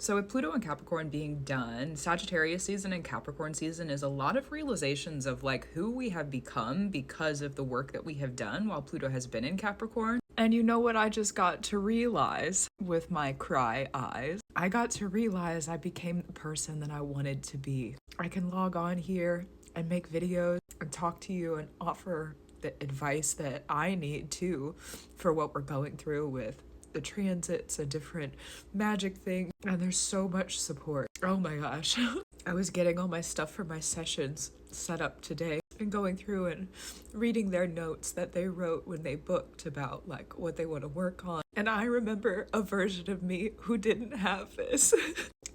So with Pluto and Capricorn being done, Sagittarius season and Capricorn season is a lot of realizations of like who we have become because of the work that we have done while Pluto has been in Capricorn. And you know what I just got to realize with my cry eyes? I got to realize I became the person that I wanted to be. I can log on here and make videos and talk to you and offer the advice that I need to for what we're going through with the transits and different magic things, and there's so much support. Oh my gosh. I was getting all my stuff for my sessions set up today and going through and reading their notes that they wrote when they booked about like what they want to work on. And I remember a version of me who didn't have this.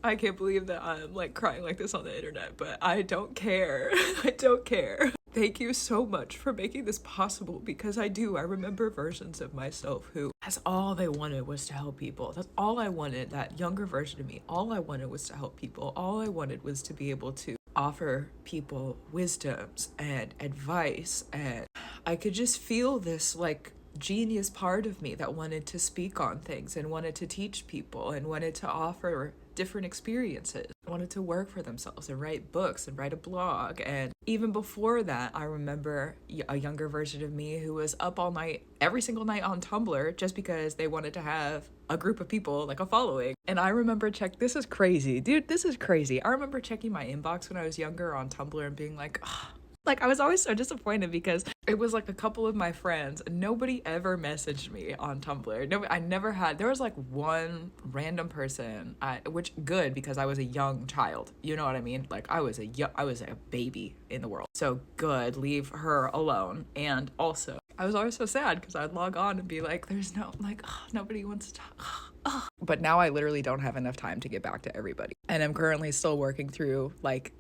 I can't believe that I'm like crying like this on the internet, but I don't care. I don't care. Thank you so much for making this possible, because I remember versions of myself who, that's all they wanted was to help people. That's all I wanted, that younger version of me. All I wanted was to help people. All I wanted was to be able to offer people wisdoms and advice. And I could just feel this like genius part of me that wanted to speak on things and wanted to teach people and wanted to offer different experiences, wanted to work for themselves and write books and write a blog. And even before that, I remember a younger version of me who was up all night, every single night on Tumblr, just because they wanted to have a group of people, like a following. And I remember this is crazy, dude, this is crazy. I remember checking my inbox when I was younger on Tumblr and being like, oh, like I was always so disappointed because it was like a couple of my friends. Nobody ever messaged me on Tumblr. No, I never had. There was like one random person, which good because I was a young child. You know what I mean? Like I was a baby in the world. So good, leave her alone. And also, I was always so sad because I'd log on and be like, there's no like nobody wants to talk. But now I literally don't have enough time to get back to everybody, and I'm currently still working through like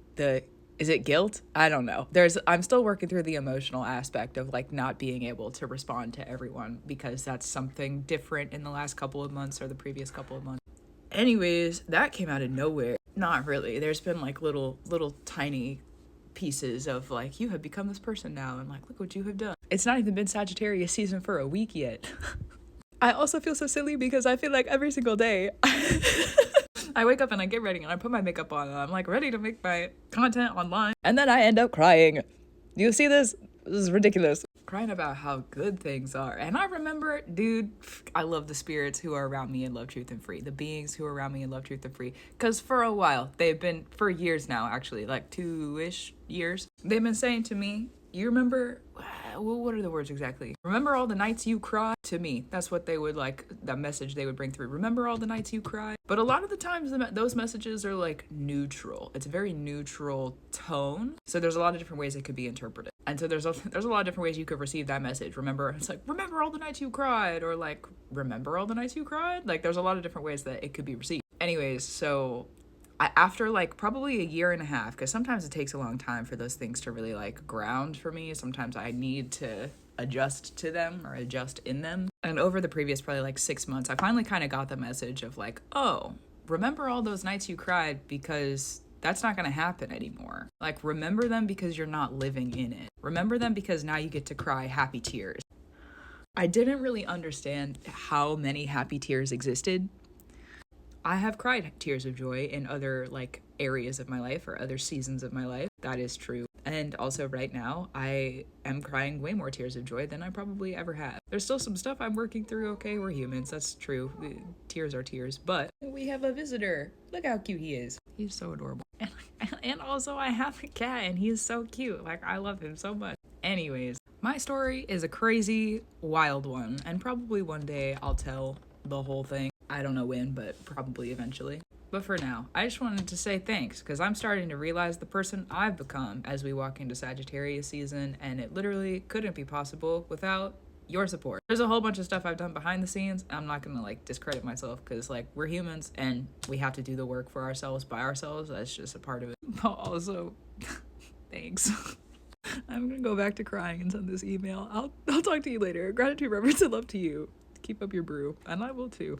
is it guilt? I don't know. I'm still working through the emotional aspect of like not being able to respond to everyone, because that's something different in the last couple of months or the previous couple of months. Anyways, that came out of nowhere. Not really. There's been like little tiny pieces of like, you have become this person now, and like, look what you have done. It's not even been Sagittarius season for a week yet. I also feel so silly because I feel like every single day I wake up and I get ready and I put my makeup on and I'm like ready to make my content online. And then I end up crying. You see this? This is ridiculous. Crying about how good things are. And I remember, dude, I love the spirits who are around me in Love, Truth, and Free. The beings who are around me in Love, Truth, and Free. Because for a while, they've been, for years now, actually, like 2-ish years, they've been saying to me, you remember, what are the words exactly? Remember all the nights you cried? To me, that's what they would like, that message they would bring through. Remember all the nights you cried? But a lot of the times those messages are like neutral. It's a very neutral tone. So there's a lot of different ways it could be interpreted. And so there's a lot of different ways you could receive that message. Remember, it's like, remember all the nights you cried, or like, remember all the nights you cried? Like there's a lot of different ways that it could be received. Anyways, so after like probably a year and a half, because sometimes it takes a long time for those things to really like ground for me. Sometimes I need to adjust to them or adjust in them. And over the previous probably like 6 months, I finally kind of got the message of like, oh, remember all those nights you cried, because that's not going to happen anymore. Like, remember them because you're not living in it. Remember them because now you get to cry happy tears. I didn't really understand how many happy tears existed. I have cried tears of joy in other like areas of my life or other seasons of my life. That is true. And also right now, I am crying way more tears of joy than I probably ever have. There's still some stuff I'm working through. Okay, we're humans. That's true. Tears are tears. But we have a visitor. Look how cute he is. He's so adorable. And also I have a cat and he's so cute. Like, I love him so much. Anyways, my story is a crazy, wild one. And probably one day I'll tell the whole thing. I don't know when, but probably eventually. But for now, I just wanted to say thanks, because I'm starting to realize the person I've become as we walk into Sagittarius season, and it literally couldn't be possible without your support. There's a whole bunch of stuff I've done behind the scenes. I'm not gonna like discredit myself, because like we're humans and we have to do the work for ourselves by ourselves. That's just a part of it. But also, thanks. I'm gonna go back to crying and send this email. I'll talk to you later. Gratitude, reverence, and love to you. Keep up your brew, and I will too.